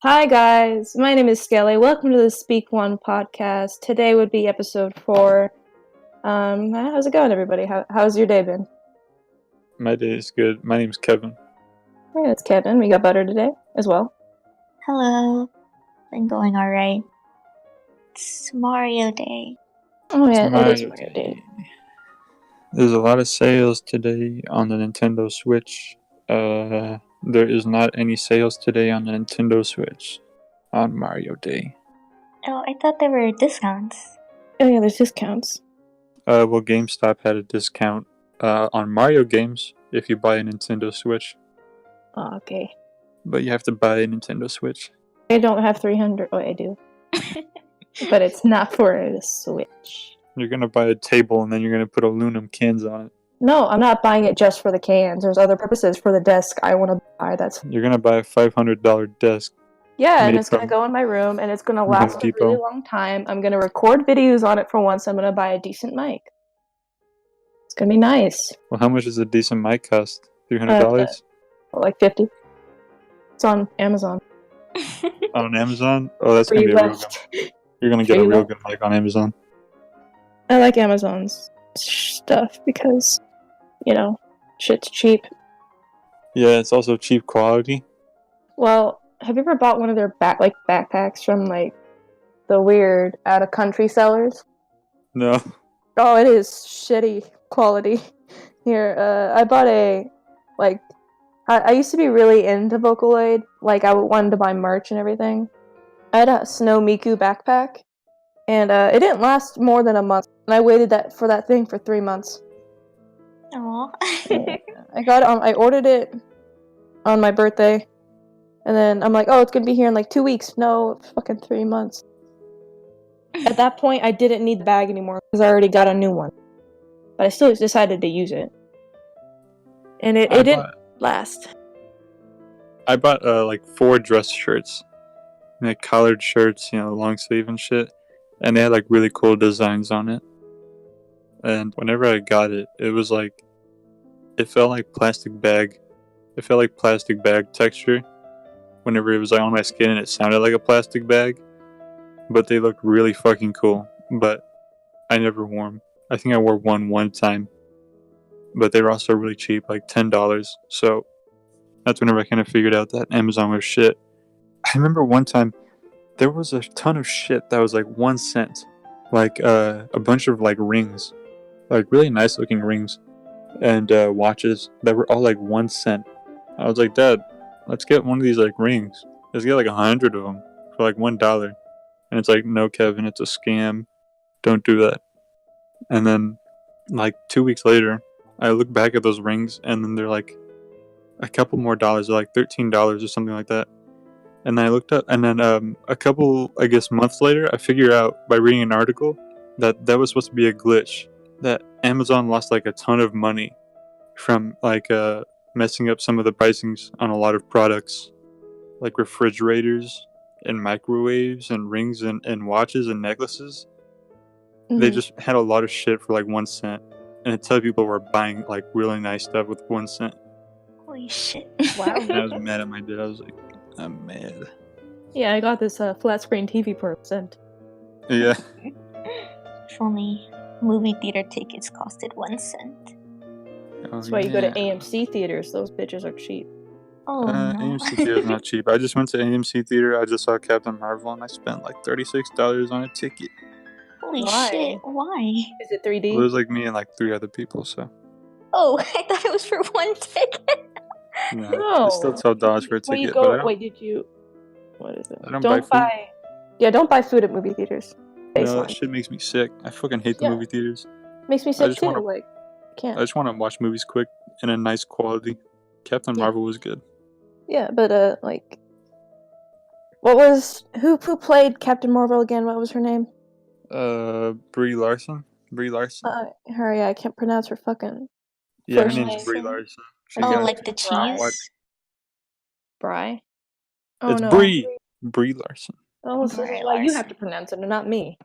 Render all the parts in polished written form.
Hi guys, my name is Skele. Welcome to the Speak One podcast. Today would be episode 4. How's it going, everybody? How's your day been? My day is good. My name's Kevin. Yeah, it's Kevin. We got Butter today as well. Hello. Been going alright. It's Mario Day. Oh yeah, It's it is Mario Day. There's a lot of sales today on the Nintendo Switch. There is not any sales today on the Nintendo Switch on Mario Day. Oh, I thought there were discounts. Oh yeah, there's discounts. Well, GameStop had a discount on Mario games if you buy a Nintendo Switch. Oh, okay. But you have to buy a Nintendo Switch. I don't have 300. Oh, I do. But it's not for the Switch. You're gonna buy a table and then you're gonna put aluminum cans on it. No, I'm not buying it just for the cans. There's other purposes for the desk I want to buy. You're gonna buy a $500 desk. Yeah, and it's going to go in my room, and it's going to last a really long time. I'm going to record videos on it for once. I'm going to buy a decent mic. It's going to be nice. Well, how much does a decent mic cost? $300? Like 50. It's on Amazon. On Amazon? Oh, that's going to be a real good. You're going to get a real good mic on Amazon. I like Amazon's stuff because, shit's cheap. Yeah, it's also cheap quality. Well, have you ever bought one of their backpacks from the weird out of country sellers? No. Oh, it is shitty quality. Here, I bought I used to be really into Vocaloid. I wanted to buy merch and everything. I had a Snow Miku backpack, and it didn't last more than a month. And I waited for that thing for 3 months. Aww. I ordered it on my birthday. And then I'm like, oh, it's going to be here in 2 weeks. No, fucking 3 months. At that point, I didn't need the bag anymore because I already got a new one. But I still decided to use it. And it didn't last. I bought 4 dress shirts. Collared shirts, long sleeve and shit. And they had really cool designs on it. And whenever I got it, it was it felt like plastic bag. It felt like plastic bag texture. Whenever it was on my skin and it sounded like a plastic bag. But they looked really fucking cool. But I never wore them. I think I wore one time. But they were also really cheap, $10. So that's whenever I kind of figured out that Amazon was shit. I remember one time there was a ton of shit that was 1 cent. A bunch of rings. Really nice looking rings. And watches that were all 1 cent. I was like, Dad, let's get one of these rings. Let's get 100 of them for $1. And it's no, Kevin, it's a scam. Don't do that. And then 2 weeks later, I look back at those rings and then they're a couple more dollars. They're $13 or something like that. And then I looked up and then a couple, I guess, months later, I figured out by reading an article that was supposed to be a glitch. That Amazon lost a ton of money from messing up some of the pricings on a lot of products, like refrigerators and microwaves and rings and watches and necklaces. Mm-hmm. They just had a lot of shit for 1 cent, and a ton of people were buying really nice stuff with 1 cent. Holy shit! Wow! And I was mad at my dad. I was like, I'm mad. Yeah, I got this flat screen TV for $1 cent. Yeah. If only movie theater tickets costed 1 cent. That's why you go to AMC theaters. Those bitches are cheap. Oh, no. AMC theater is not cheap. I just went to AMC theater. I just saw Captain Marvel, and I spent $36 on a ticket. Holy shit! Why? Is it 3D? Well, it was me and 3 other people. So. Oh, I thought it was for 1 ticket. No, it's still $12 for a ticket. Wait, did you? What is it? I don't buy food. Yeah, don't buy food at movie theaters. No, that shit makes me sick. I fucking hate the movie theaters. Makes me sick too. Can't. I just want to watch movies quick and in nice quality. Captain Marvel was good. Yeah, but who played Captain Marvel again? What was her name? Brie Larson. Her, yeah, I can't pronounce her fucking. Yeah, her name's Brie Larson. The cheese. Bry. Oh, it's no. Brie Larson. Oh, so you have to pronounce it, and not me.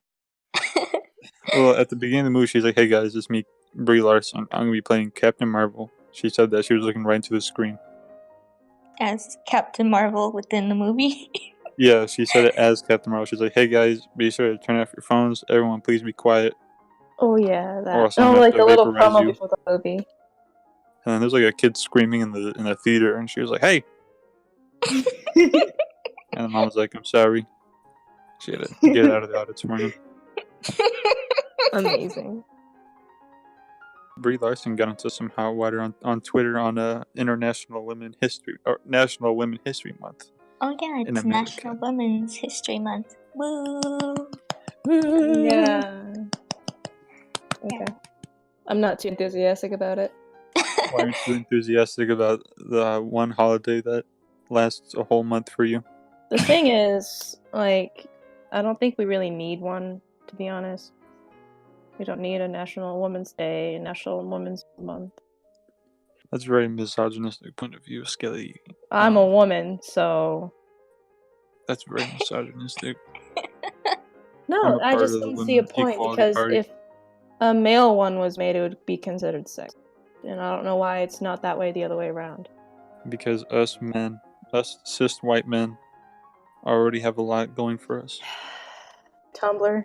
Well, at the beginning of the movie, she's like, "Hey guys, it's me, Brie Larson. I'm gonna be playing Captain Marvel." She said that she was looking right into the screen. As Captain Marvel within the movie. Yeah, she said it as Captain Marvel. She's like, "Hey guys, be sure to turn off your phones. Everyone, please be quiet, Oh yeah, or that. else I'm Oh, gonna have like to a little vaporize promo you." before the movie. And then there's like a kid screaming in the theater, and she was like, "Hey!" And the mom was like, "I'm sorry." She had to get out of the auditorium. Amazing. Brie Larson got into some hot water on Twitter on International Women History or National Women History Month. Oh yeah, In it's America. National Women's History Month. Woo! Yeah. Okay. I'm not too enthusiastic about it. Why aren't you enthusiastic about the one holiday that lasts a whole month for you? The thing is, like, I don't think we really need one, to be honest. We don't need a National Women's Day, National Women's Month. That's a very misogynistic point of view, Skele. I'm a woman, so That's very misogynistic. no, I'm a I part just of the don't see a Women's point Equality because Party. if a male one was made, it would be considered sex, and I don't know why it's not that way the other way around. Because us men, us cis white men, already have a lot going for us. Tumblr.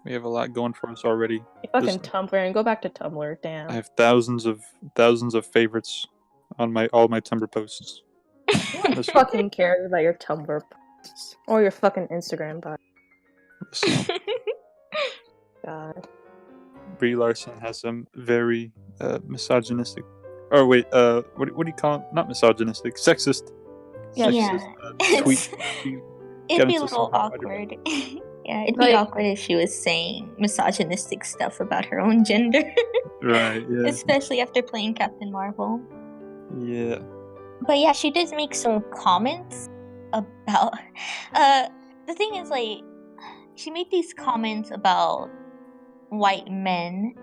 We have a lot going for us already. You fucking Listen, Tumblr and go back to Tumblr, damn. I have thousands of favorites on all my Tumblr posts. Who fucking cares about your Tumblr posts or your fucking Instagram posts? Listen, God. Brie Larson has some very misogynistic. Or wait, what do you call it? Not misogynistic, sexist. Yeah. Yeah, Tweet. it'd be a little awkward. Yeah, it'd be awkward if she was saying misogynistic stuff about her own gender. Right, yeah. Especially after playing Captain Marvel. Yeah. But yeah, she did make some comments about... the thing is, like, she made these comments about white men.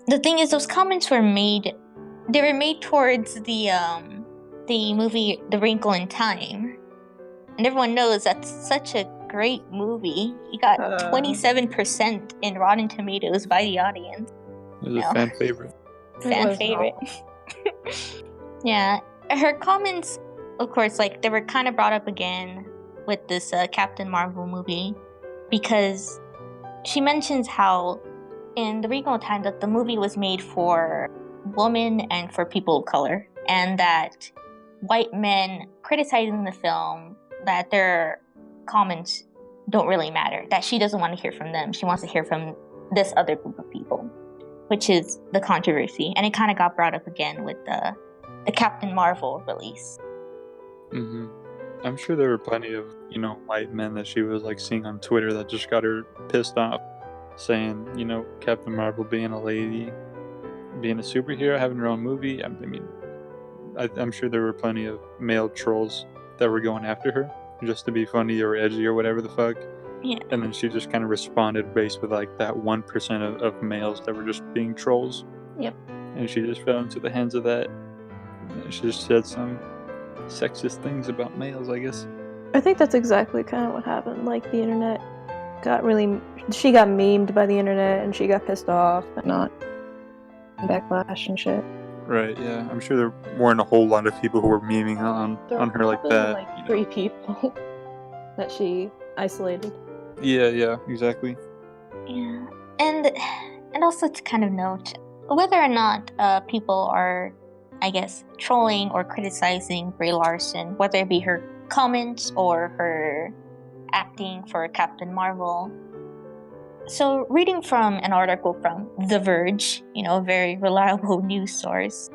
The thing is, those comments were made... They were made towards the movie The Wrinkle in Time. And everyone knows that's such a great movie. It got 27% in Rotten Tomatoes by the audience. It was a fan favorite. Fan favorite. Yeah. Her comments, of course, like, they were kind of brought up again with this Captain Marvel movie. Because she mentions how in The Wrinkle in Time that the movie was made for women and for people of color. And that white men criticizing the film, that their comments don't really matter, that she doesn't want to hear from them. She wants to hear from this other group of people, which is the controversy. And it kind of got brought up again with the Captain Marvel release. Mm-hmm. I'm sure there were plenty of, white men that she was like seeing on Twitter that just got her pissed off, saying, Captain Marvel being a lady, being a superhero, having her own movie. I mean, I'm sure there were plenty of male trolls that were going after her just to be funny or edgy or whatever the fuck. Yeah. And then she just kind of responded based with like that 1% of males that were just being trolls. Yep. And she just fell into the hands of that. She just said some sexist things about males, I guess. I think that's exactly kind of what happened. Like, the internet she got memed by the internet and she got pissed off and not backlash and shit. Right, yeah. I'm sure there weren't a whole lot of people who were memeing on her like that. Like 3 people that she isolated. Yeah, exactly. Yeah. And also to kind of note, whether or not people are, I guess, trolling or criticizing Brie Larson, whether it be her comments or her acting for Captain Marvel. So, reading from an article from The Verge, a very reliable news source,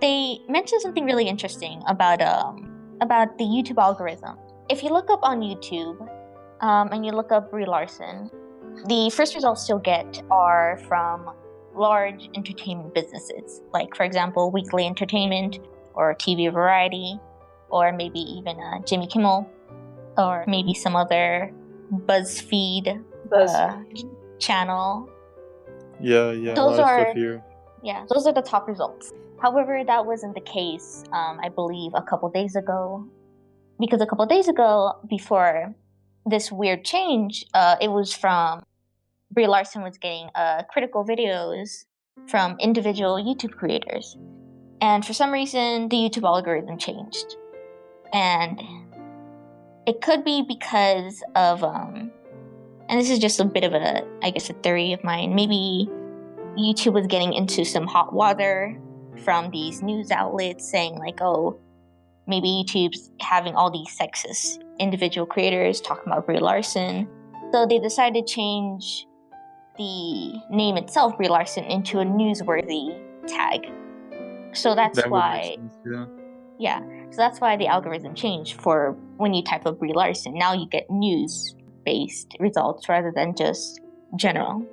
they mentioned something really interesting about the YouTube algorithm. If you look up on YouTube and you look up Brie Larson, the first results you'll get are from large entertainment businesses, like, for example, Weekly Entertainment or TV Variety, or maybe even Jimmy Kimmel, or maybe some other BuzzFeed channel. Yeah, those a lot of are stuff here. Yeah, those are the top results. However, that wasn't the case, I believe, a couple days ago. Because a couple days ago, before this weird change, it was from Brie Larson was getting critical videos from individual YouTube creators. And for some reason, the YouTube algorithm changed. And it could be because of and this is just a bit of a theory of mine. Maybe YouTube was getting into some hot water from these news outlets saying like, oh, maybe YouTube's having all these sexist individual creators talking about Brie Larson. So they decided to change the name itself, Brie Larson, into a newsworthy tag. So that's That would why, make sense, yeah. So that's why the algorithm changed for when you type up Brie Larson. Now you get news-based results rather than just general.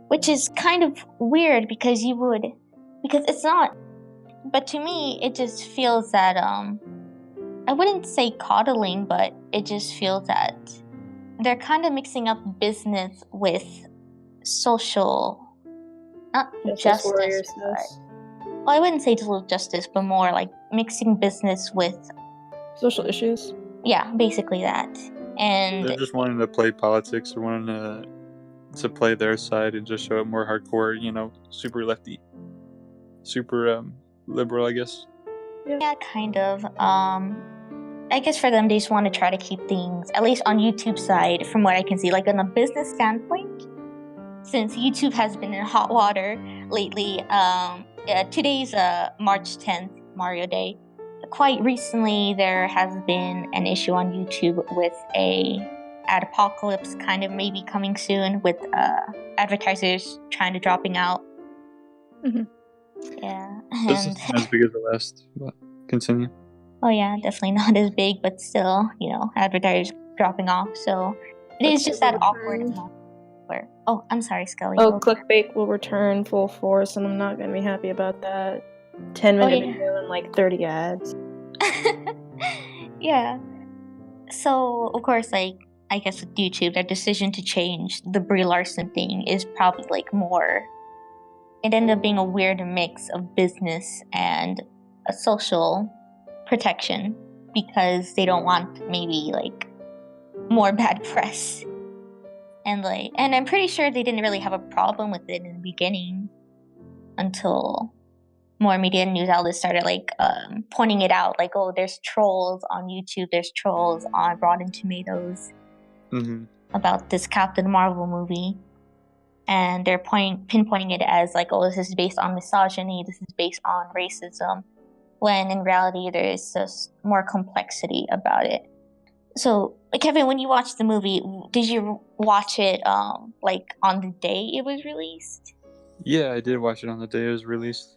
Which is kind of weird because it's not. But to me, it just feels that, I wouldn't say coddling, but it just feels that they're kind of mixing up business with social, not justice. warriors, But, yes. well, I wouldn't say social justice, but more like mixing business with, Social issues. yeah, basically that. And They're just wanting to play politics or wanting to play their side and just show it more hardcore, super lefty, super liberal, I guess. yeah, kind of. I guess for them, they just want to try to keep things, at least on YouTube's side, from what I can see, like on a business standpoint. Since YouTube has been in hot water lately, today's March 10th, Mario Day. Quite recently, there has been an issue on YouTube with a adpocalypse kind of maybe coming soon with advertisers trying to dropping out. Mhm. Yeah. This And isn't as big as the last, but continue. oh yeah, definitely not as big, but still, advertisers dropping off. So it is just that awkward moment where, oh, I'm sorry, Skele. Oh, clickbait will return full force, and I'm not gonna be happy about that. 10-minute video and like 30 ads. Yeah. So of course, like I guess with YouTube, their decision to change the Brie Larson thing is probably like more. It ended up being a weird mix of business and a social protection because they don't want maybe like more bad press. And I'm pretty sure they didn't really have a problem with it in the beginning until more media and news outlets started pointing it out, like, oh, there's trolls on YouTube, there's trolls on Rotten Tomatoes about this Captain Marvel movie, and they're pinpointing it as like, oh, this is based on misogyny, this is based on racism, when in reality there is just more complexity about it. So, Kevin, when you watched the movie, did you watch it on the day it was released? Yeah, I did watch it on the day it was released.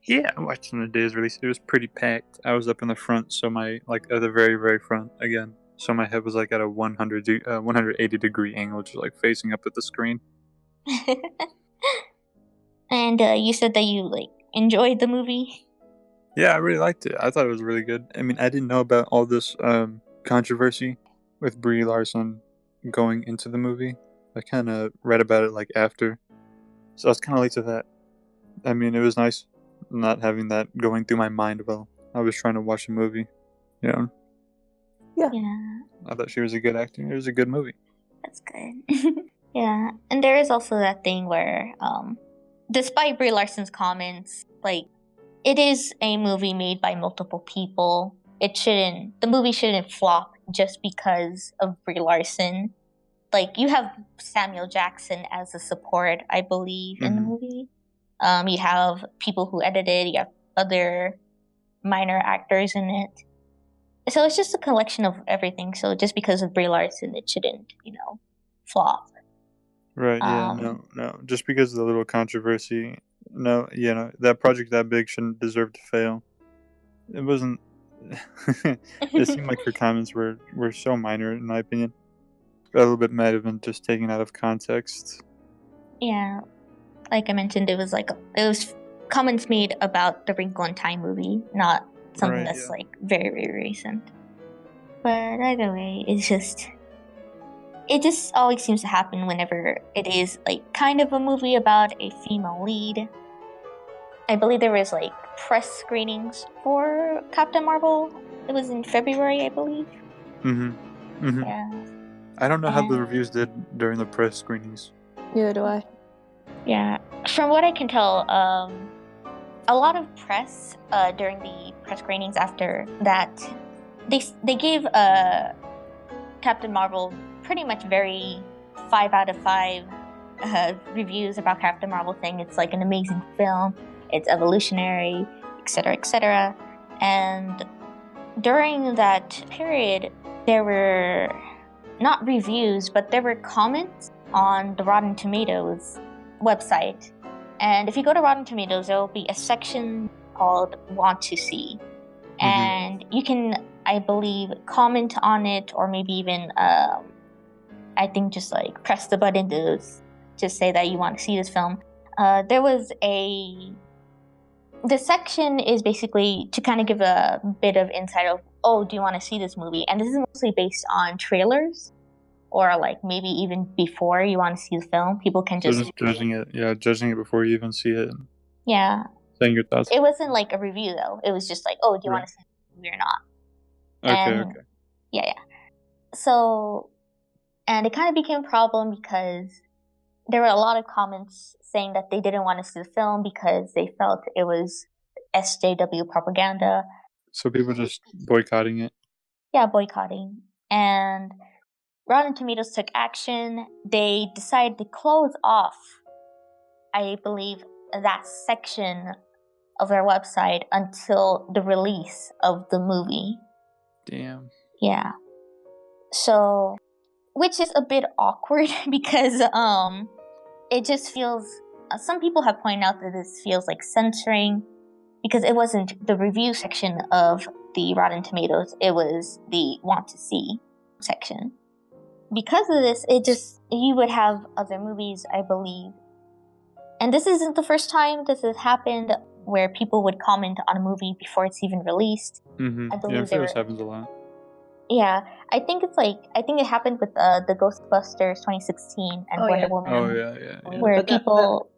Yeah, I watched it on the day it was released. It was pretty packed. I was up in the front, so at the very, very front again. So my head was like at a 180 degree angle, just like facing up at the screen. And you said that you enjoyed the movie? Yeah, I really liked it. I thought it was really good. I mean, I didn't know about all this controversy with Brie Larson going into the movie. I kind of read about it after, so I was kind of late to that. I mean, it was nice not having that going through my mind while I was trying to watch a movie. Yeah. I thought she was a good actor. It was a good movie. That's good. Yeah, and there is also that thing where, despite Brie Larson's comments, it is a movie made by multiple people. The movie shouldn't flop just because of Brie Larson. You have Samuel Jackson as a support, I believe, in the movie. You have people who edited, you have other minor actors in it. So it's just a collection of everything. So just because of Brie Larson, it shouldn't, flop. Right, yeah, no. Just because of the little controversy, no, that project that big shouldn't deserve to fail. It wasn't... It seemed like her comments were so minor, in my opinion. A little bit might have been just taken out of context. Yeah, like I mentioned, it was comments made about the Wrinkle in Time movie, not something that's very, very recent. But either way, it just always seems to happen whenever it is kind of a movie about a female lead. I believe there was press screenings for Captain Marvel. It was in February, I believe. Yeah. I don't know how the reviews did during the press screenings. Neither do I. Yeah. From what I can tell, a lot of press during the press screenings after that, they gave Captain Marvel, pretty much very 5 out of 5 reviews about Captain Marvel thing. It's like an amazing film. It's evolutionary, etc., etc. And during that period, there were not reviews, but there were comments on the Rotten Tomatoes website. And if you go to Rotten Tomatoes, there will be a section called Want to See. And you can, I believe, comment on it, or maybe even, I think, just like press the button to just say that you want to see this film. The section is basically to kind of give a bit of insight of, oh, do you want to see this movie? And this is mostly based on trailers, or like maybe even before you want to see the film. People can just judging it before you even see it. Yeah. Saying your thoughts. It wasn't like a review though. It was just like, oh, do you want to see the movie or not? Okay. Yeah. So, and it kind of became a problem because there were a lot of comments saying that they didn't want to see the film because they felt it was SJW propaganda. So people just boycotting it? Yeah, boycotting. And Rotten Tomatoes took action. They decided to close off, I believe, that section of their website until the release of the movie. Damn. Yeah. So, which is a bit awkward because it just feels, some people have pointed out that this feels like censoring because it wasn't the review section of the Rotten Tomatoes, it was the want to see section. Because of this, you would have other movies, I believe. And this isn't the first time this has happened, where people would comment on a movie before it's even released. I believe this happens a lot. Yeah, I think it happened with the Ghostbusters 2016 and Wonder Woman. Oh yeah. Where people,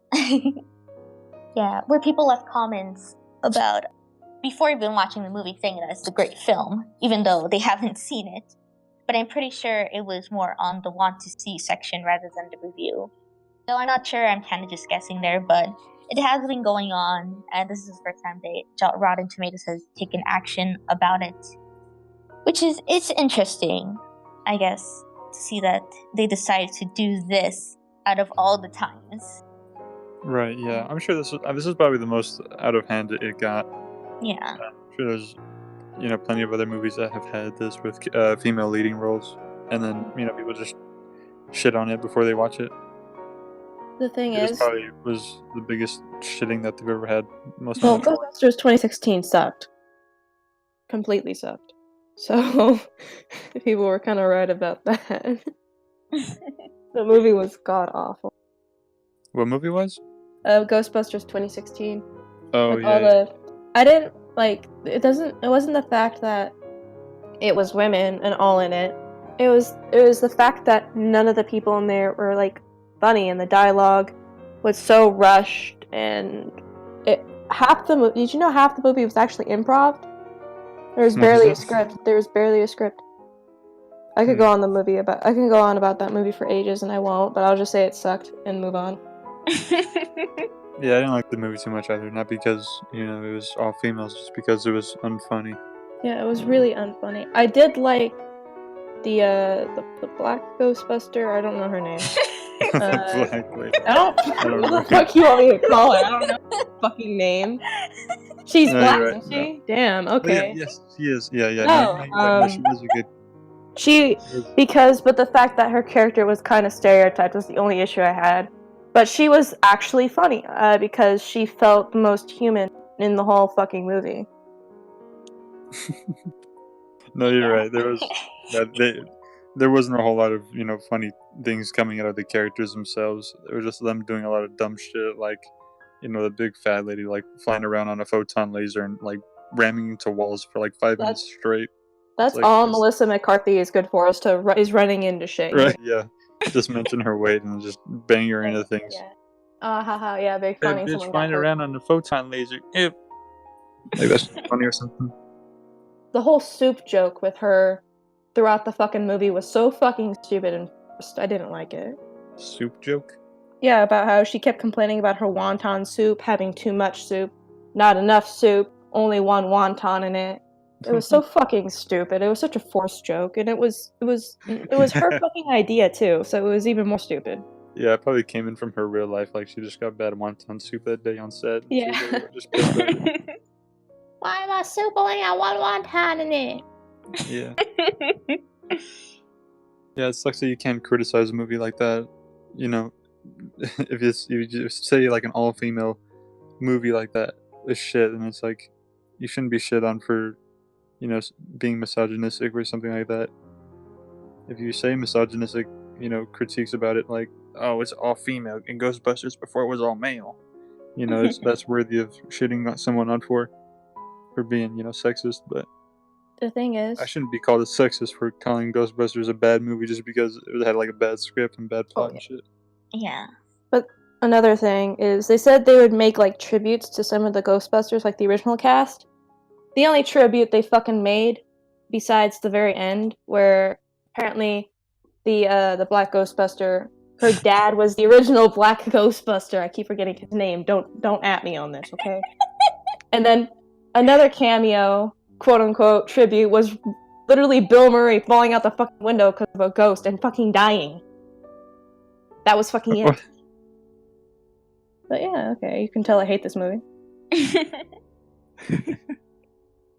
where people left comments about before even watching the movie, saying that it's a great film, even though they haven't seen it. But I'm pretty sure it was more on the want to see section rather than the review. So I'm not sure. I'm kind of just guessing there, but it has been going on, and this is the first time Rotten Tomatoes has taken action about it. It's interesting, I guess, to see that they decided to do this out of all the times. Right, yeah. I'm sure this is probably the most out of hand it got. Yeah. I'm sure there's, plenty of other movies that have had this with female leading roles, and then, people just shit on it before they watch it. The thing This probably was the biggest shitting that they've ever had. Ghostbusters 2016 sucked. Completely sucked. So, people were kind of right about that. The movie was god-awful. What movie was? Ghostbusters 2016. Oh, yeah. It wasn't the fact that it was women and all in it. It was the fact that none of the people in there were, like, funny, and the dialogue was so rushed, and did you know half the movie was actually improv? There was barely a script. I could go on about that movie for ages, and I won't, but I'll just say it sucked and move on. Yeah, I didn't like the movie too much either. Not because, it was all females, just because it was unfunny. Yeah, it was really unfunny. I did like the black Ghostbuster. I don't know her name. Black lady. I don't know what the fuck you want me to call her. I don't know her fucking name. She's black, isn't she? No. Damn, okay. Yes, she is. Yeah. No, she was a good... But the fact that her character was kind of stereotyped was the only issue I had. But she was actually funny, because she felt the most human in the whole fucking movie. No, you're right. There wasn't a whole lot of, funny things coming out of the characters themselves. It was just them doing a lot of dumb shit, like, the big fat lady, like, flying around on a photon laser and, like, ramming into walls for, like, 5 minutes straight. That's like, all Melissa McCarthy is good for, is running into shit. Right, yeah. Just mention her weight and just bang her into things. Yeah. Yeah, big funny. That bitch flying around on a photon laser. Ew. Like, that's funny or something. The whole soup joke with her throughout the fucking movie was so fucking stupid, and I didn't like it. Soup joke? Yeah, about how she kept complaining about her wonton soup having too much soup, not enough soup, only one wonton in it. It was so fucking stupid. It was such a forced joke, and it was her fucking idea too. So it was even more stupid. Yeah, it probably came in from her real life. Like she just got bad wonton soup that day on set. And Yeah. she was like, just pissed at it. Why am I soup only got one wonton in it? Yeah. Yeah, it sucks that you can't criticize a movie like that. You know, if you just say like an all-female movie like that is shit, and it's like you shouldn't be shit on for, you know, being misogynistic or something like that. If you say misogynistic, you know, critiques about it, like, oh, it's all female in Ghostbusters before it was all male, you know, that's worthy of shitting someone on for being, you know, sexist. But The thing is, I shouldn't be called a sexist for calling Ghostbusters a bad movie just because it had like a bad script and bad plot and shit. Yeah. but another thing is they said they would make like tributes to some of the Ghostbusters, like the original cast. The only tribute they fucking made, besides the very end, where apparently the Black Ghostbuster, her dad was the original Black Ghostbuster. I keep forgetting his name. Don't at me on this, okay? And then another cameo, quote unquote, tribute was literally Bill Murray falling out the fucking window because of a ghost and fucking dying. That was fucking it. But yeah, okay, you can tell I hate this movie.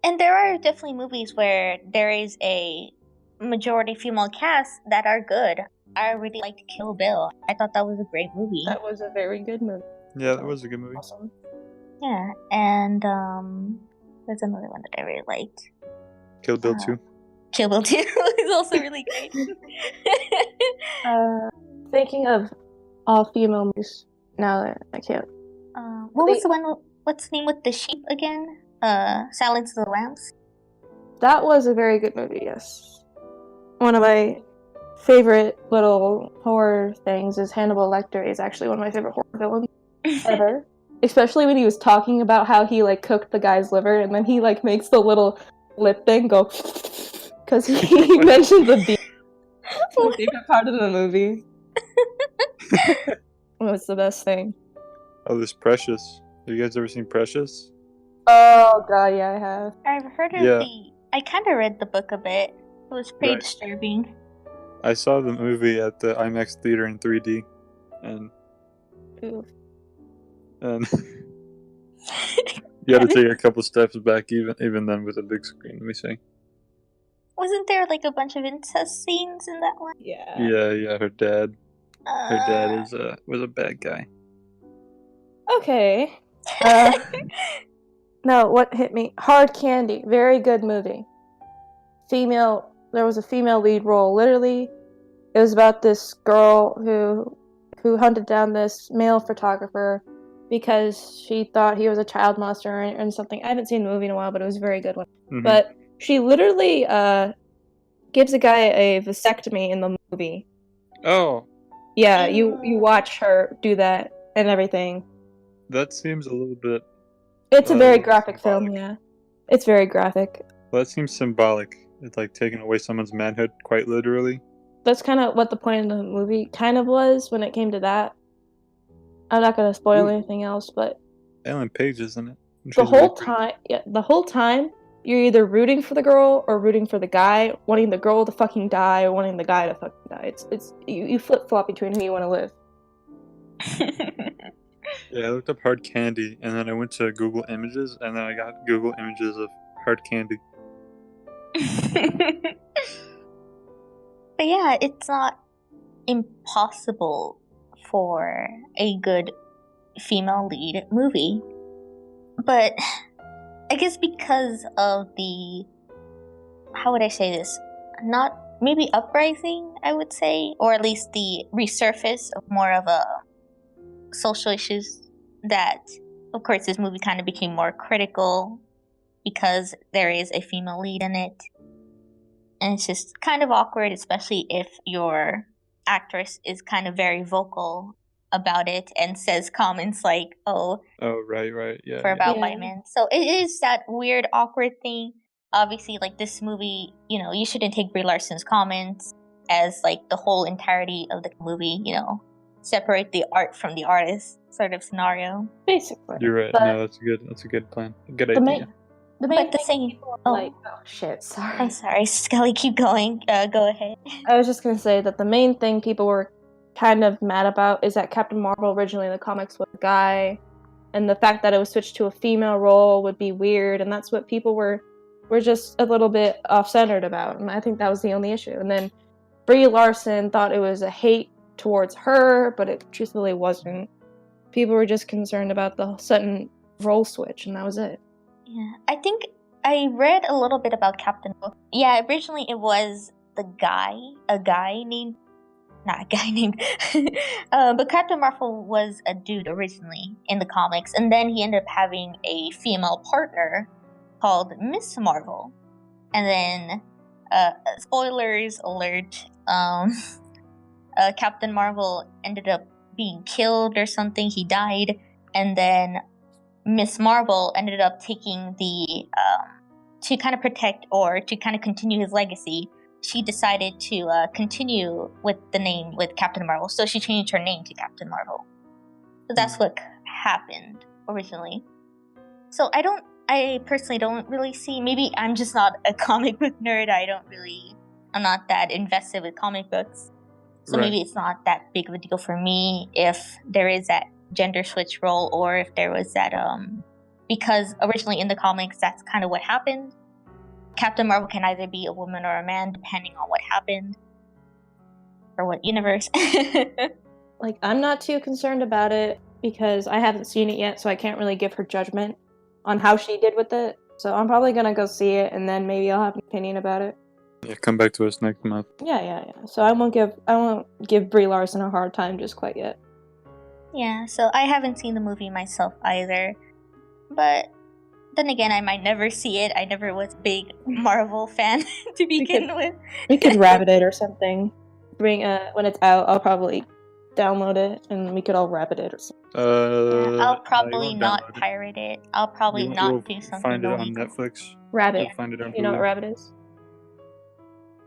And there are definitely movies where there is a majority female cast that are good. I really liked Kill Bill. I thought that was a great movie. That was a very good movie. Yeah, that was a good movie. Awesome. Yeah, and there's another one that I really liked. Kill Bill 2. Kill Bill 2 is also really great. Thinking of all female movies, now that I can't. What was the one? What's the name with the sheep again? Silence of the Lambs. That was a very good movie, yes. One of my favorite little horror things is Hannibal Lecter is actually one of my favorite horror villains ever. Especially when he was talking about how he like cooked the guy's liver and then he like makes the little lip thing go because he mentioned the beef. That's my favorite part of the movie. It was the best thing. Oh, this Precious. Have you guys ever seen Precious? Oh god, yeah, I have. I've heard of I kind of read the book a bit. It was pretty disturbing. I saw the movie at the IMAX theater in 3D, and Ooh. you had to take a couple steps back, even then with a big screen. Let me see. Wasn't there like a bunch of incest scenes in that one? Yeah. Yeah. Her dad was a bad guy. Okay. No, what hit me? Hard Candy. Very good movie. There was a female lead role. Literally, it was about this girl who hunted down this male photographer because she thought he was a child molester and something. I haven't seen the movie in a while, but it was a very good one. Mm-hmm. But she literally gives a guy a vasectomy in the movie. Oh. Yeah, you watch her do that and everything. That seems a little bit... It's a very graphic film, yeah. It's very graphic. Well, that seems symbolic. It's like taking away someone's manhood, quite literally. That's kind of what the point of the movie kind of was when it came to that. I'm not going to spoil anything else, but... Ellen Page, isn't it? The whole time, you're either rooting for the girl or rooting for the guy, wanting the girl to fucking die or wanting the guy to fucking die. You flip-flop between who you want to live. Yeah, I looked up Hard Candy, and then I went to Google Images, and then I got Google Images of Hard Candy. But yeah, it's not impossible for a good female lead movie. But I guess because of the... How would I say this? Not... Maybe uprising, I would say. Or at least the resurface of more of a... social issues that, of course, this movie kind of became more critical because there is a female lead in it. And it's just kind of awkward, especially if your actress is kind of very vocal about it and says comments like, oh, right, yeah. For about white men. So it is that weird, awkward thing. Obviously, like this movie, you know, you shouldn't take Brie Larson's comments as like the whole entirety of the movie, you know. Separate the art from the artist sort of scenario. Basically. You're right. No, that's a good plan. Good idea. The main But the thing thing, people are oh, like, oh shit, sorry. I'm sorry, Skelly, keep going. Go ahead. I was just gonna say that the main thing people were kind of mad about is that Captain Marvel originally in the comics was a guy, and the fact that it was switched to a female role would be weird, and that's what people were just a little bit off-centered about, and I think that was the only issue. And then Brie Larson thought it was a hate towards her, but it truthfully wasn't. People were just concerned about the sudden role switch, and that was it. Yeah, I think I read a little bit about Captain Marvel. Yeah, originally it was a guy named, not a guy named, but Captain Marvel was a dude originally in the comics, and then he ended up having a female partner called Miss Marvel, and then, spoilers alert, Captain Marvel ended up being killed or something. He died, and then Miss Marvel ended up taking the to kind of protect or to kind of continue his legacy. She decided to continue with the name with Captain Marvel, so she changed her name to Captain Marvel. So that's what happened originally. So I personally don't really see. Maybe I'm just not a comic book nerd. I'm not that invested with comic books. So maybe it's not that big of a deal for me if there is that gender switch role, or if there was that because originally in the comics that's kind of what happened. Captain Marvel can either be a woman or a man depending on what happened or what universe. Like, I'm not too concerned about it because I haven't seen it yet, so I can't really give her judgment on how she did with it. So I'm probably gonna go see it, and then maybe I'll have an opinion about it. Yeah, come back to us next month. Yeah. So I won't give Brie Larson a hard time just quite yet. Yeah, so I haven't seen the movie myself either. But then again, I might never see it. I never was a big Marvel fan to begin with. We could rabbit it or something. When it's out, I'll probably download it, and we could all rabbit it or something. Yeah, I'll You probably won't not download it. pirate it. I'll probably You'll not do something find it on illegal. Netflix. Rabbit. You'll find it on Hulu. You know what rabbit is?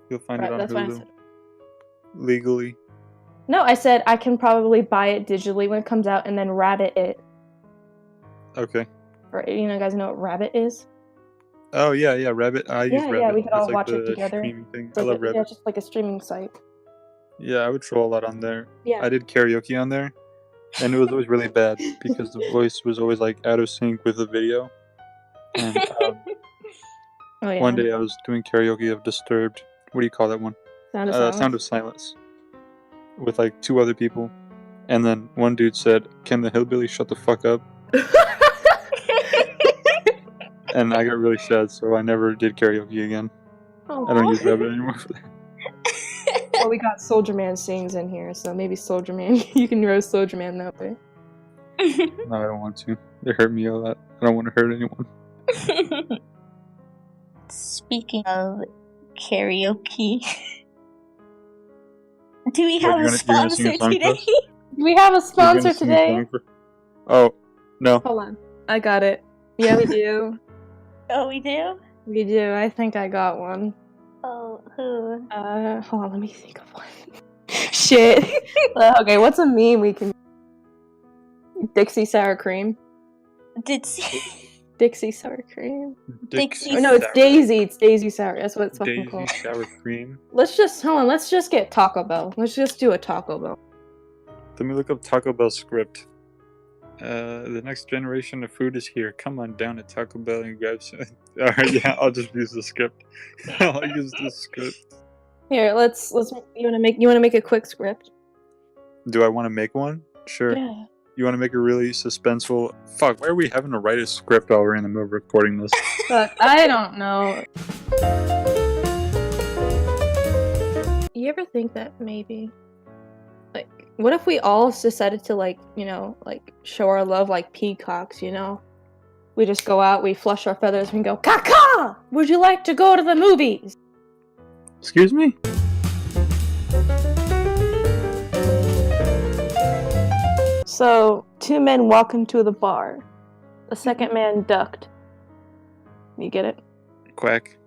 You'll find it on That's what I Hulu. said. Legally. No, I said I can probably buy it digitally when it comes out and then rabbit it. Okay. Or, guys know what rabbit is? Oh yeah, Rabbit. I use Rabbit. Yeah, we could all It's like watch it the together. streaming thing. It's I like love Rabbit. Yeah, just like a streaming site. Yeah, I would troll a lot on there. Yeah. I did karaoke on there, and it was always really bad because the voice was always like out of sync with the video. And Oh yeah. one day I was doing karaoke of Disturbed. What do you call that one? Sound of Silence. With like two other people, and then one dude said, "Can the hillbilly shut the fuck up?" And I got really sad, so I never did karaoke again. Oh, I don't use Rabbit anymore for that. Well, we got Soldier Man sings in here, so maybe Soldier Man. You can roast Soldier Man that way. No, I don't want to. It hurt me a lot. I don't want to hurt anyone. Speaking of karaoke, do we have a sponsor today? Do we have a sponsor today? Oh, no. Hold on. I got it. Yeah, we do. Oh, we do? We do. I think I got one. Oh, who? Hold on. Let me think of one. Shit. Okay, what's a meme we can... Dixie Sour Cream. Dixie Sour Cream. Dixie. Oh, no, it's Daisy. It's Daisy Sour. That's what it's fucking called. Daisy Sour Cream. Let's just get Taco Bell. Let's just do a Taco Bell. Let me look up Taco Bell script. The next generation of food is here. Come on down to Taco Bell and grab some. Alright, yeah, I'll just use the script. I'll use the script. Here, let's you wanna make a quick script? Do I want to make one? Sure. Yeah. You want to make a really suspenseful... Fuck, why are we having to write a script while we're in the middle of recording this? Fuck, I don't know. You ever think that maybe... Like, what if we all decided to, show our love like peacocks, We just go out, we flush our feathers, and go, "Caca! Would you like to go to the movies?" Excuse me? So, two men walk into the bar. The second man ducked. You get it? Quack.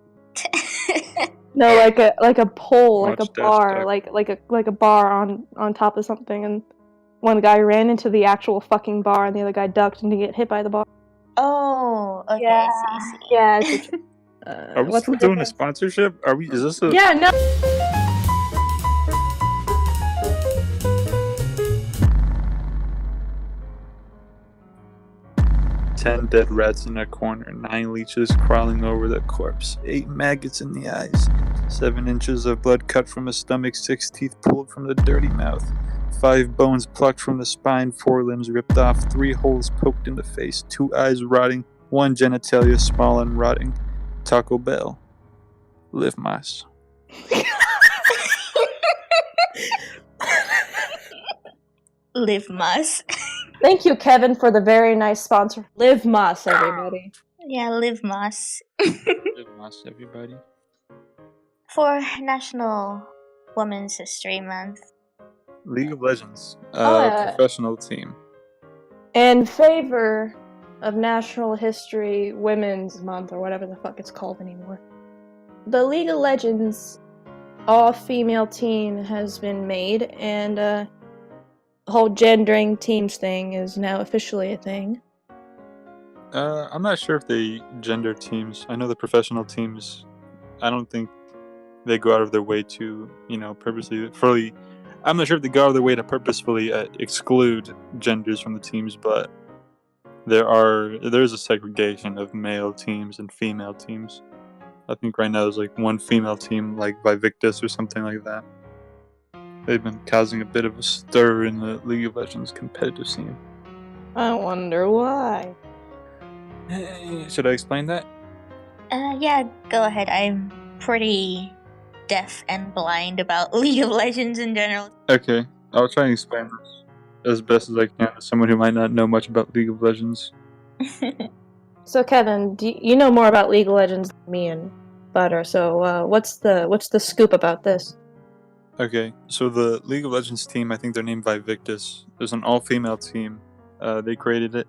No, like a pole, like a Watch bar, Dash like a bar on top of something, and one guy ran into the actual fucking bar, and the other guy ducked and didn't get hit by the bar. Oh, okay, I see. Yeah, I see. Are we what's still the doing a difference? sponsorship? Are we? Is this a? Yeah, no. Ten dead rats in a corner, 9 leeches crawling over the corpse, 8 maggots in the eyes, 7 inches of blood cut from the stomach, 6 teeth pulled from the dirty mouth, 5 bones plucked from the spine, 4 limbs ripped off, 3 holes poked in the face, 2 eyes rotting, 1 genitalia small and rotting. Taco Bell. Live mas. Live Mas. Thank you, Kevin, for the very nice sponsor. Live Moss, everybody. Yeah, Live Mas. Live mas, everybody. For National Women's History Month. League of Legends. yeah. Professional team. In favor of National History Women's Month, or whatever the fuck it's called anymore, the League of Legends all-female team has been made, and the whole gendering teams thing is now officially a thing. I'm not sure if they gender teams. I know the professional teams, I don't think they go out of their way to, purposely. I'm not sure if they go out of their way to purposefully exclude genders from the teams, but there's a segregation of male teams and female teams. I think right now there's like one female team, like Vaevictis or something like that. They've been causing a bit of a stir in the League of Legends competitive scene. I wonder why. Should I explain that? Yeah, go ahead. I'm pretty deaf and blind about League of Legends in general. Okay, I'll try and explain this as best as I can to someone who might not know much about League of Legends. So, Kevin, you know more about League of Legends than me and Butter. So, what's the scoop about this? Okay, so the League of Legends team, I think they're named Vaevictis. There's an all-female team. They created it.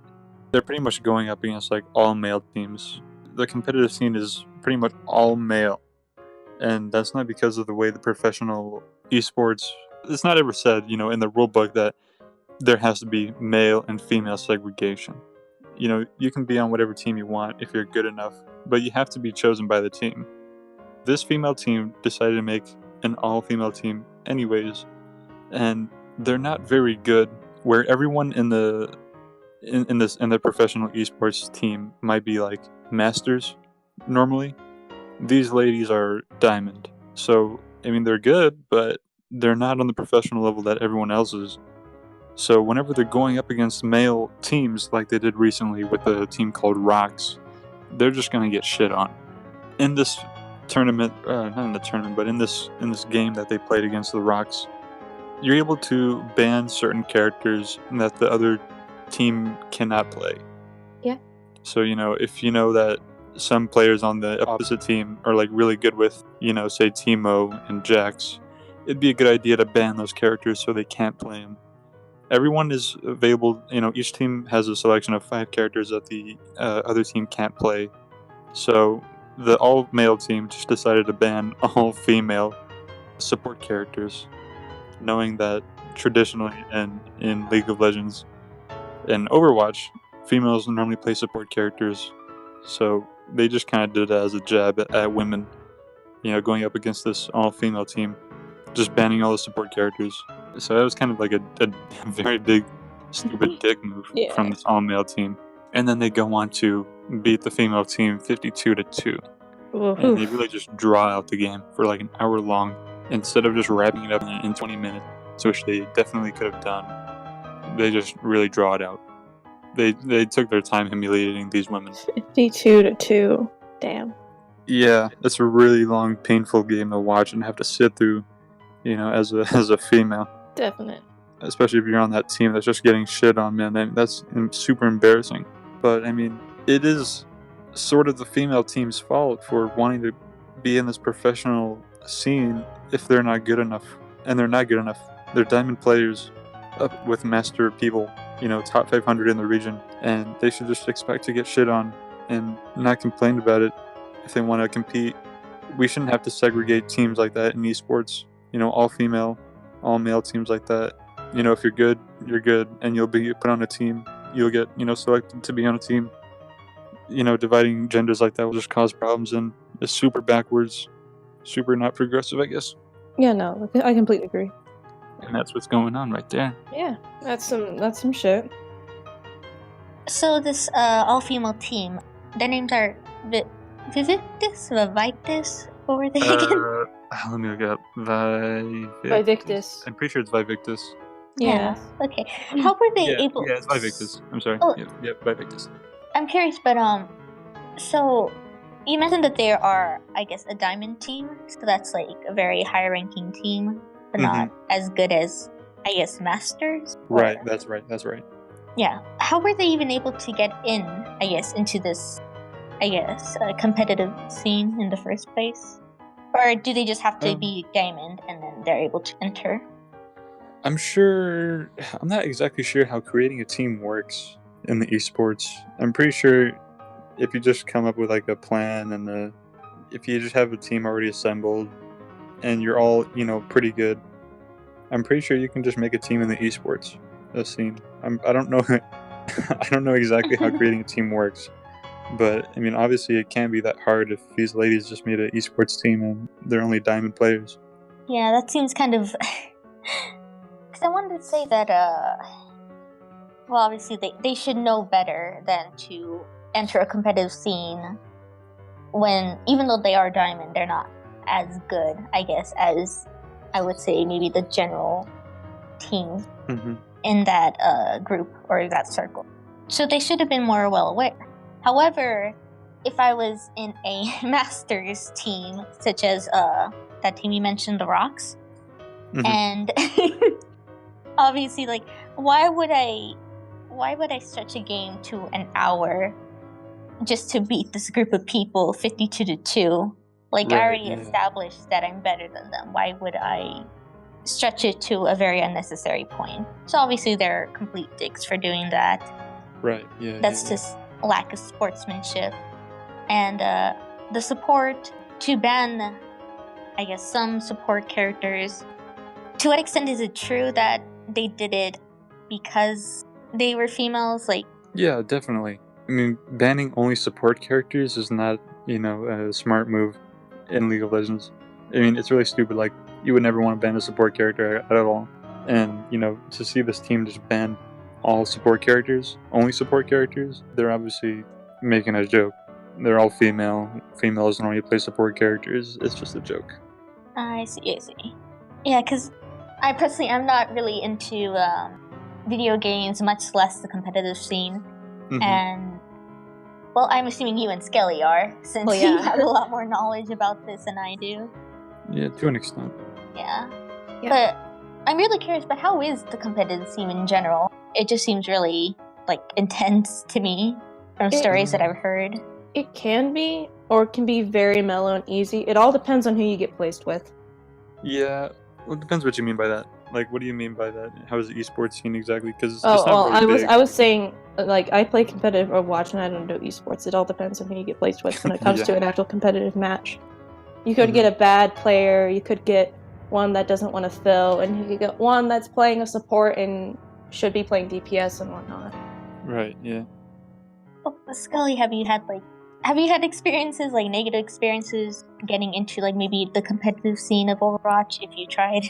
They're pretty much going up against like all-male teams. The competitive scene is pretty much all male, and that's not because of the way the professional esports. It's not ever said, in the rule book that there has to be male and female segregation. You can be on whatever team you want if you're good enough, but you have to be chosen by the team. This female team decided to make an all-female team anyways, and they're not very good. Where everyone in the professional esports team might be like masters normally, these ladies are diamond. So they're good, but they're not on the professional level that everyone else is. So whenever they're going up against male teams like they did recently with a team called Rocks, they're just gonna get shit on. In this tournament, not in the tournament, but in this game that they played against the Rocks, you're able to ban certain characters that the other team cannot play. Yeah. So if you know that some players on the opposite team are like really good with, say Teemo and Jax, it'd be a good idea to ban those characters so they can't play them. Everyone is available. Each team has a selection of 5 characters that the other team can't play. So the all-male team just decided to ban all-female support characters, knowing that traditionally in League of Legends and Overwatch, females normally play support characters. So they just kind of did it as a jab at women, going up against this all-female team, just banning all the support characters. So that was kind of like a very big, stupid dick move from this all-male team. And then they go on to beat the female team 52-2. And they really just draw out the game for like an hour long instead of just wrapping it up in 20 minutes, which they definitely could have done. They just really draw it out. They took their time humiliating these women. 52-2. Damn. Yeah, it's a really long, painful game to watch and have to sit through, as a female. Definite. Especially if you're on that team that's just getting shit on, man. That's super embarrassing. But it is sort of the female team's fault for wanting to be in this professional scene if they're not good enough. And they're not good enough. They're diamond players up with master people, top 500 in the region. And they should just expect to get shit on and not complain about it if they want to compete. We shouldn't have to segregate teams like that in esports. All female, all male teams like that. If you're good, you're good, and you'll be put on a team. You'll get, selected to be on a team. dividing genders like that will just cause problems and is super backwards, super not progressive, I guess. Yeah, no, I completely agree. And that's what's going on right there. Yeah, that's some shit. So this all-female team, their names are Vaevictis? What were they again? Let me look it up. Vaevictis. I'm pretty sure it's Vaevictis. Yeah. Okay. How were they able? Yeah, it's Vaevictis. I'm sorry. Oh. Yep, Vaevictis. I'm curious, but so you mentioned that they are, I guess, a diamond team. So that's like a very high-ranking team, but not as good as, I guess, masters. Right. That's right. Yeah. How were they even able to get in, I guess, into this, competitive scene in the first place? Or do they just have to be diamond and then they're able to enter? I'm not exactly sure how creating a team works in the esports. I'm pretty sure if you just come up with like a plan and if you just have a team already assembled and you're all, pretty good, I'm pretty sure you can just make a team in the esports scene. I don't know I don't know exactly how creating a team works. But, I mean, obviously it can't be that hard if these ladies just made an esports team and they're only diamond players. Yeah, that seems kind of... Because I wanted to say that, well, obviously they should know better than to enter a competitive scene when, even though they are diamond, they're not as good, I guess, as, I would say, maybe the general team in that group or that circle. So they should have been more well aware. However, if I was in a Masters team, such as that team you mentioned, the Rocks, and obviously, like, why would I stretch a game to an hour just to beat this group of people 52-2? Like, I already established that I'm better than them. Why would I stretch it to a very unnecessary point? So obviously, they're complete dicks for doing that. Right. Yeah. That's just lack of sportsmanship. And the support to ban, I guess, some support characters. To what extent is it true that they did it because they were females? Like, yeah, definitely. I mean, banning only support characters is not, a smart move in League of Legends. I mean, it's really stupid. Like, you would never want to ban a support character at all. And, to see this team just ban all support characters, only support characters, they're obviously making a joke. They're all female. Females don't only play support characters. It's just a joke. I see. Yeah, because I personally, I'm not really into video games, much less the competitive scene. And, well, I'm assuming you and Skele are, since you have a lot more knowledge about this than I do. Yeah, to an extent. Yeah. But I'm really curious, but how is the competitive scene in general? It just seems really, like, intense to me from stories that I've heard. It can be, or it can be very mellow and easy. It all depends on who you get placed with. Yeah, well, it depends what you mean by that. Like, what do you mean by that? How is the esports scene exactly? Because I was saying, like, I play competitive Overwatch and I don't do esports. It all depends on who you get placed with when it comes to an actual competitive match. You could get a bad player, you could get one that doesn't want to fill, and you could get one that's playing a support and should be playing DPS and whatnot. Right, yeah. Well, Skele, have you had experiences, like negative experiences, getting into like maybe the competitive scene of Overwatch if you tried?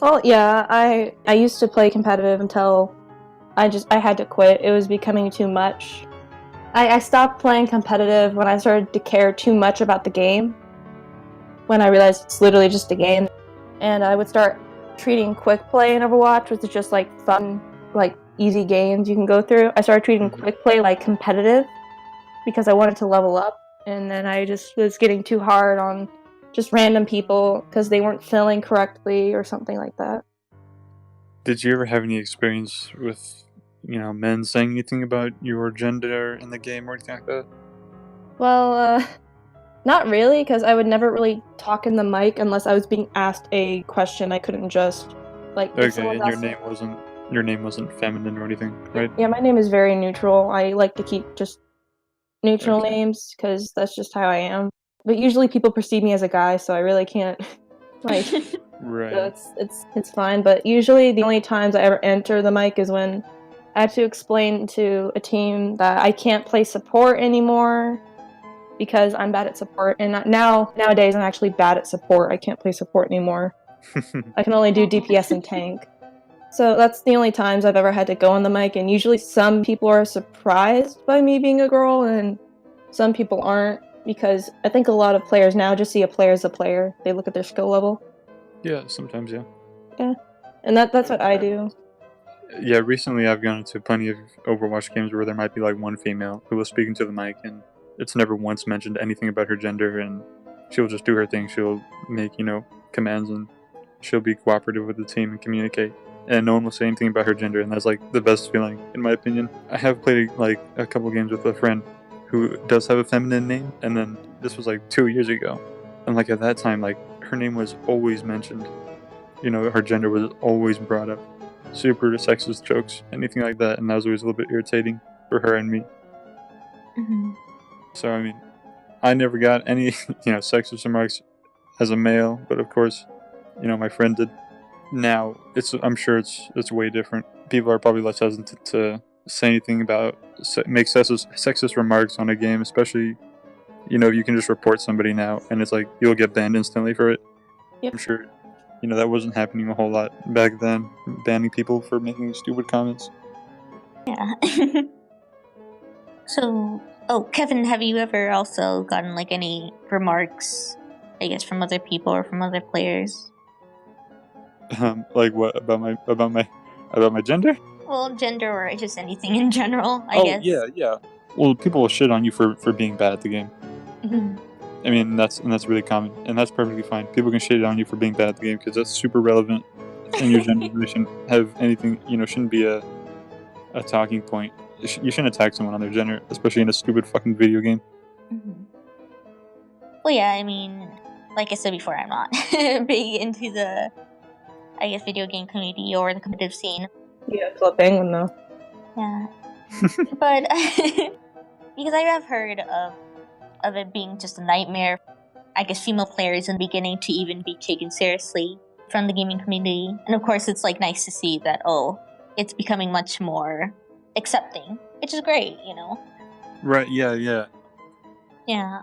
Well, yeah, I used to play competitive until I had to quit. It was becoming too much. I stopped playing competitive when I started to care too much about the game. When I realized it's literally just a game. And I would start treating quick play in Overwatch, which is just like fun, like easy games you can go through. I started treating quick play like competitive because I wanted to level up. And then I just was getting too hard on just random people because they weren't filling correctly or something like that. Did you ever have any experience with, men saying anything about your gender in the game or anything like that? Well, not really, because I would never really talk in the mic unless I was being asked a question. I couldn't just, like... Okay, and your name wasn't feminine or anything, right? Yeah, my name is very neutral. I like to keep just neutral names, because that's just how I am. But usually people perceive me as a guy, so I really can't, like... Right. So it's fine, but usually the only times I ever enter the mic is when I had to explain to a team that I can't play support anymore because I'm bad at support. And nowadays, I'm actually bad at support. I can't play support anymore. I can only do DPS and tank. So that's the only times I've ever had to go on the mic, and usually some people are surprised by me being a girl, and some people aren't, because I think a lot of players now just see a player as a player. They look at their skill level. Yeah, sometimes, yeah. Yeah. And that's what I do. Yeah, recently I've gone into plenty of Overwatch games where there might be like one female who was speaking to the mic, and it's never once mentioned anything about her gender, and she'll just do her thing. She'll make, commands, and she'll be cooperative with the team and communicate. And no one will say anything about her gender, and that's like the best feeling, in my opinion. I have played like a couple games with a friend who does have a feminine name, and then this was like 2 years ago. And like at that time, like her name was always mentioned. Her gender was always brought up. Super sexist jokes, anything like that, and that was always a little bit irritating for her and me. Mm-hmm. So I mean, I never got any sexist remarks as a male, but of course, my friend did. Now I'm sure it's way different. People are probably less hesitant to say anything about make sexist remarks on a game, especially you can just report somebody now, and it's like you'll get banned instantly for it. Yep. I'm sure. That wasn't happening a whole lot back then, banning people for making stupid comments. Yeah. So, Kevin, have you ever also gotten like any remarks, I guess, from other people or from other players? Like what about my gender? Well, gender or just anything in general, I guess. Yeah. Well, people will shit on you for being bad at the game. Mm-hmm. I mean, that's really common, and that's perfectly fine. People can shit on you for being bad at the game because that's super relevant, and your gender really shouldn't have anything. Shouldn't be a talking point. You shouldn't attack someone on their gender, especially in a stupid fucking video game. Mm-hmm. Well, yeah, I mean, like I said before, I'm not big into the, I guess, video game community or the competitive scene. Yeah, Club Penguin though. Yeah, but because I have heard of it being just a nightmare, I guess, female players in the beginning to even be taken seriously from the gaming community. And of course, it's like nice to see that, it's becoming much more accepting, which is great, Right, yeah. Yeah.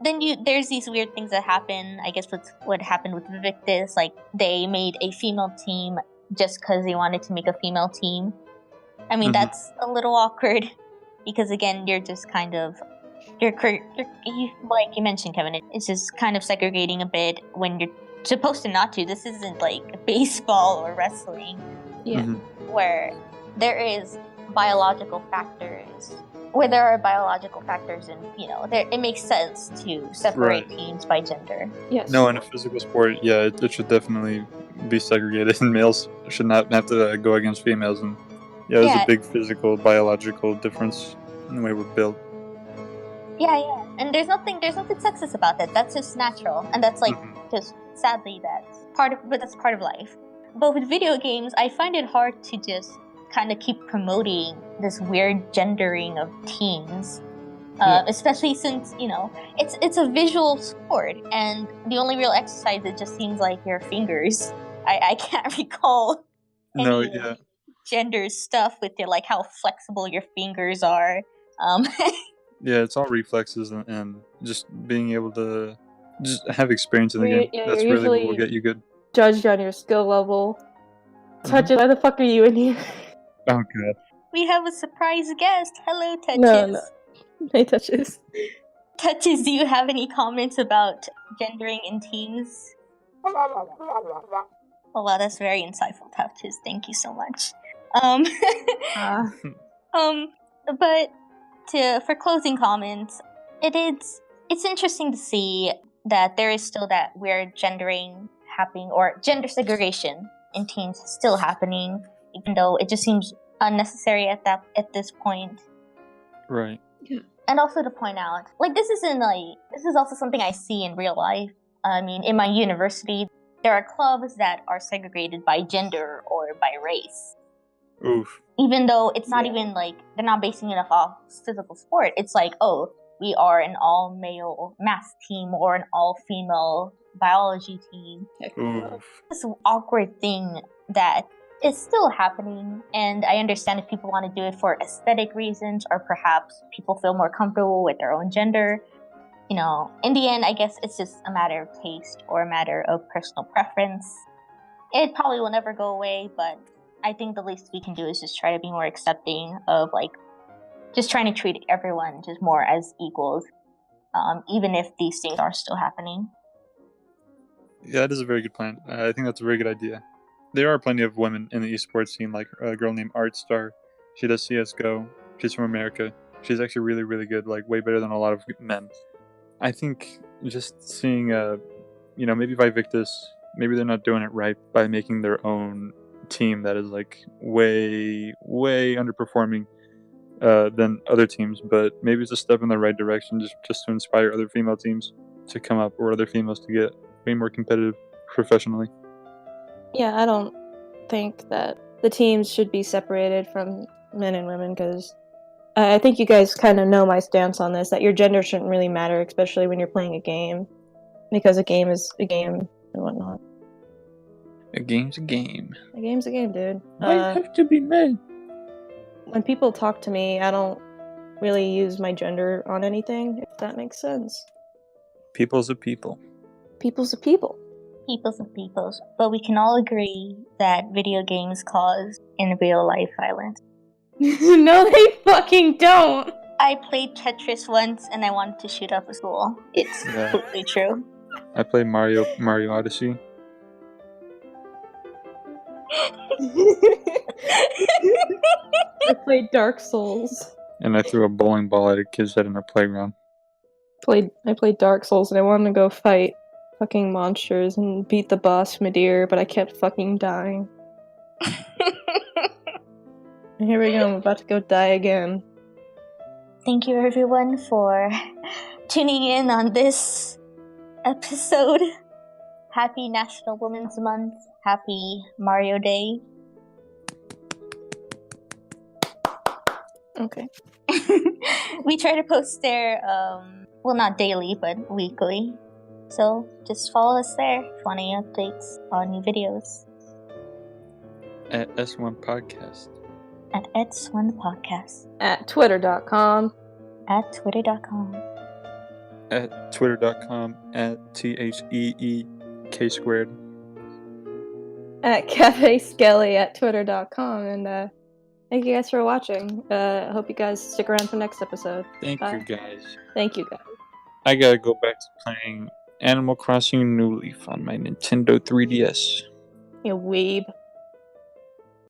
Then there's these weird things that happen, I guess, with what happened with Vaevictis. Like, they made a female team just because they wanted to make a female team. I mean, that's a little awkward because, again, you're just kind of... like you mentioned, Kevin, it's just kind of segregating a bit when you're supposed to not to. This isn't like baseball or wrestling, where there is biological factors. Where there are biological factors, and it makes sense to separate teams by gender. Yes. No, in a physical sport, yeah, it should definitely be segregated, and males should not have to go against females. And there's a big physical, biological difference in the way we're built. Yeah, and there's nothing sexist about that. That's just natural, and that's like just sadly that's part of life. But with video games, I find it hard to just kind of keep promoting this weird gendering of teams, especially since it's a visual sport, and the only real exercise it just seems like your fingers. I can't recall any gender stuff with like how flexible your fingers are. Yeah, it's all reflexes and just being able to just have experience in the game. That's really what will get you good. Judged on your skill level. Touches, why the fuck are you in here? Oh god. We have a surprise guest. Hello, Touches. No. Hey, Touches. Touches, do you have any comments about gendering in teams? Oh wow, that's very insightful, Touches. Thank you so much. But for closing comments, it's interesting to see that there is still that weird gendering happening, or gender segregation in teams still happening, even though it just seems unnecessary at this point. Right. Yeah. And also to point out, like, this is also something I see in real life. I mean, in my university, there are clubs that are segregated by gender or by race. Oof. Even though it's not even like they're not basing it off physical sport. It's like, we are an all-male math team or an all-female biology team. Oof. This awkward thing that it's still happening, and I understand if people want to do it for aesthetic reasons, or perhaps people feel more comfortable with their own gender. You know, in the end, I guess it's just a matter of taste or a matter of personal preference. It probably will never go away, but I think the least we can do is just try to be more accepting of, like, just trying to treat everyone just more as equals, even if these things are still happening. Yeah, that is a very good plan. I think that's a very good idea. There are plenty of women in the esports scene, like a girl named Artstar. She does CSGO. She's from America. She's actually really, really good, like way better than a lot of men. I think just seeing, maybe Vaevictis, maybe they're not doing it right by making their own team that is like way, way underperforming than other teams, but maybe it's a step in the right direction just to inspire other female teams to come up, or other females to get way more competitive professionally. Yeah, I don't think that the teams should be separated from men and women, because I think you guys kind of know my stance on this, that your gender shouldn't really matter, especially when you're playing a game, because a game is a game and whatnot. A game's a game. A game's a game, dude. Why have to be men? When people talk to me, I don't really use my gender on anything, if that makes sense. People's a people. People's a people. Peoples of peoples. But we can all agree that video games cause in real life violence. No, they fucking don't! I played Tetris once and I wanted to shoot up a school. It's completely true. I played Mario Odyssey. I played Dark Souls. And I threw a bowling ball at a kid's head in a playground. I played Dark Souls and I wanted to go fight fucking monsters and beat the boss Midir, but I kept fucking dying. And here we go, I'm about to go die again. Thank you everyone for tuning in on this episode. Happy National Women's Month. Happy Mario Day. Okay. We try to post there, well, not daily, but weekly. So just follow us there if you want any updates on new videos. At S1 Podcast. At S1 Podcast. At twitter.com. At twitter.com. At twitter.com. At THEEK squared. At Cafe Skele at twitter.com. And thank you guys for watching. I hope you guys stick around for next episode. Thank Bye. you guys. Thank you guys. I gotta go back to playing Animal Crossing New Leaf on my Nintendo 3DS. You weeb.